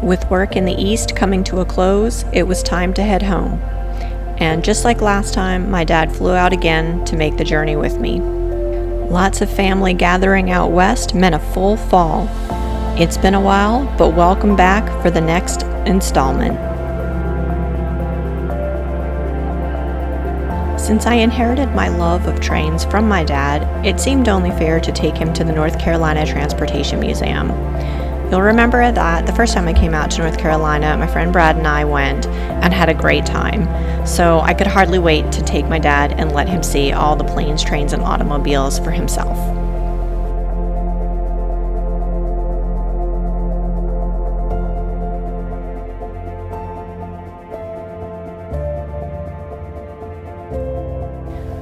With work in the east coming to a close, it was time to head home. And just like last time, my dad flew out again to make the journey with me. Lots of family gathering out west meant a full fall. It's been a while, but welcome back for the next installment. Since I inherited my love of trains from my dad, it seemed only fair to take him to the North Carolina Transportation Museum. You'll remember that the first time I came out to North Carolina, my friend Brad and I went and had a great time. So I could hardly wait to take my dad and let him see all the planes, trains, and automobiles for himself.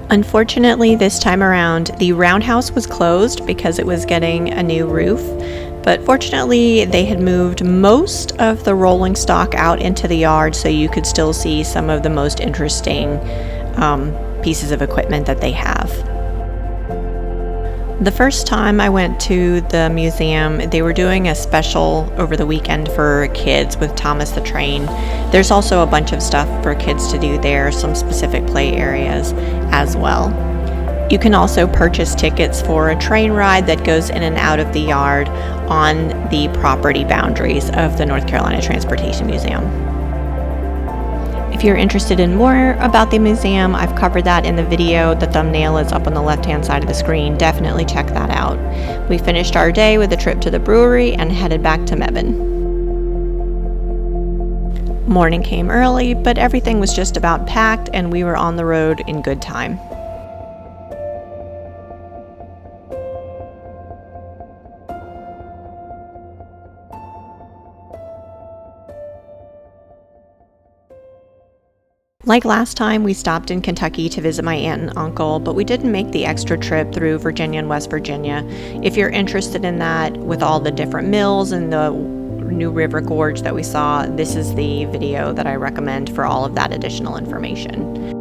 Unfortunately, this time around, the roundhouse was closed because it was getting a new roof, but fortunately, they had moved most of the rolling stock out into the yard so you could still see some of the most interesting pieces of equipment that they have. The first time I went to the museum, they were doing a special over the weekend for kids with Thomas the Train. There's also a bunch of stuff for kids to do there, some specific play areas as well. You can also purchase tickets for a train ride that goes in and out of the yard on the property boundaries of the North Carolina Transportation Museum. If you're interested in more about the museum, I've covered that in the video. The thumbnail is up on the left-hand side of the screen. Definitely check that out. We finished our day with a trip to the brewery and headed back to Mebane. Morning came early, but everything was just about packed and we were on the road in good time. Like last time, we stopped in Kentucky to visit my aunt and uncle, but we didn't make the extra trip through Virginia and West Virginia. If you're interested in that, with all the different mills and the New River Gorge that we saw, this is the video that I recommend for all of that additional information.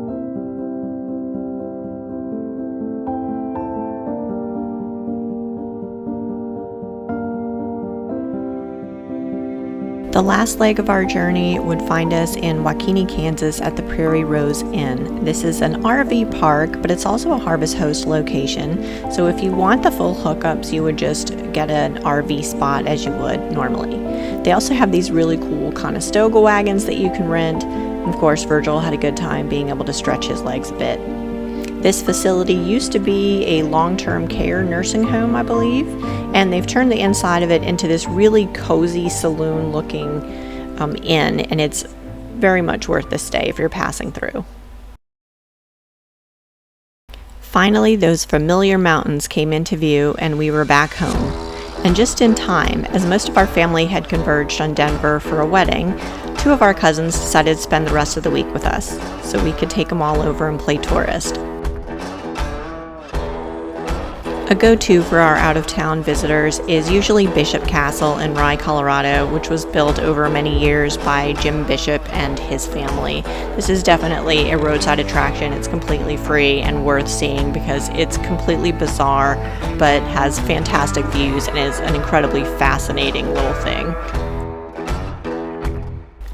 The last leg of our journey would find us in Waukene, Kansas at the Prairie Rose Inn. This is an RV park, but it's also a Harvest Host location. So if you want the full hookups, you would just get an RV spot as you would normally. They also have these really cool Conestoga wagons that you can rent. Of course, Virgil had a good time being able to stretch his legs a bit. This facility used to be a long-term care nursing home, I believe, and they've turned the inside of it into this really cozy saloon-looking inn, and it's very much worth the stay if you're passing through. Finally, those familiar mountains came into view, and we were back home. And just in time, as most of our family had converged on Denver for a wedding, two of our cousins decided to spend the rest of the week with us, so we could take them all over and play tourist. A go-to for our out-of-town visitors is usually Bishop Castle in Rye, Colorado, which was built over many years by Jim Bishop and his family. This is definitely a roadside attraction. It's completely free and worth seeing because it's completely bizarre, but has fantastic views and is an incredibly fascinating little thing.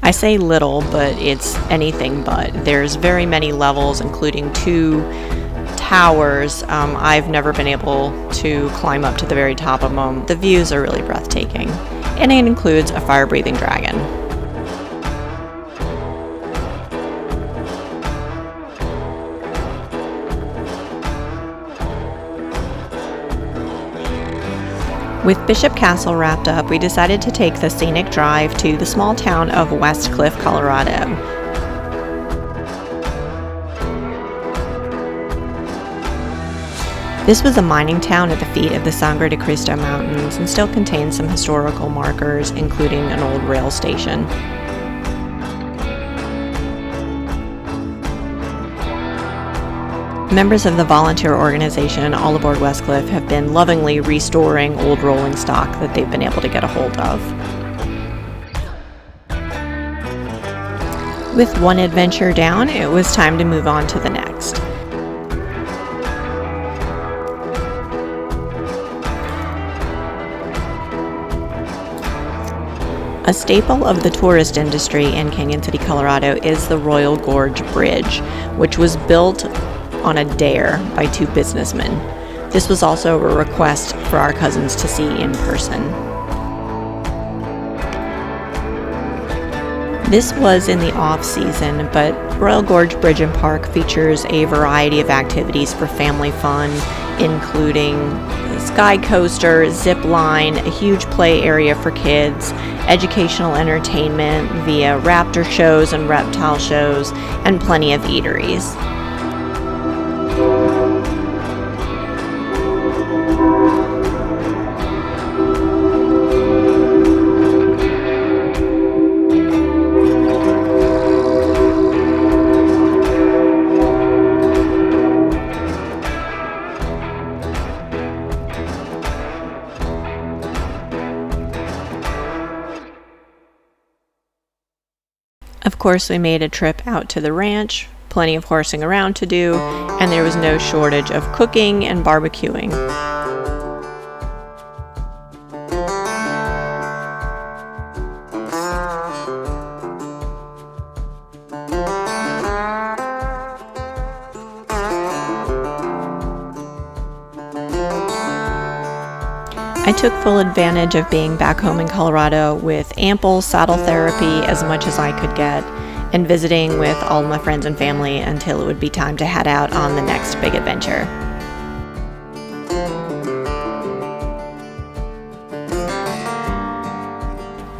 I say little, but it's anything but. There's very many levels, including 2 towers. I've never been able to climb up to the very top of them. The views are really breathtaking. And it includes a fire-breathing dragon. With Bishop Castle wrapped up, we decided to take the scenic drive to the small town of West Cliff, Colorado. This was a mining town at the feet of the Sangre de Cristo Mountains and still contains some historical markers, including an old rail station. Members of the volunteer organization All Aboard Westcliff have been lovingly restoring old rolling stock that they've been able to get a hold of. With one adventure down, it was time to move on to the next. A staple of the tourist industry in Canyon City, Colorado is the Royal Gorge Bridge, which was built on a dare by two businessmen. This was also a request for our cousins to see in person. This was in the off-season, but Royal Gorge Bridge and Park features a variety of activities for family fun, including sky coaster, zip line, a huge play area for kids, educational entertainment via raptor shows and reptile shows, and plenty of eateries. Of course, we made a trip out to the ranch, plenty of horsing around to do, and there was no shortage of cooking and barbecuing. I took full advantage of being back home in Colorado with ample saddle therapy as much as I could get, and visiting with all my friends and family until it would be time to head out on the next big adventure.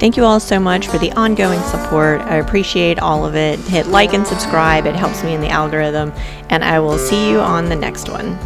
Thank you all so much for the ongoing support. I appreciate all of it. Hit like and subscribe, it helps me in the algorithm, and I will see you on the next one.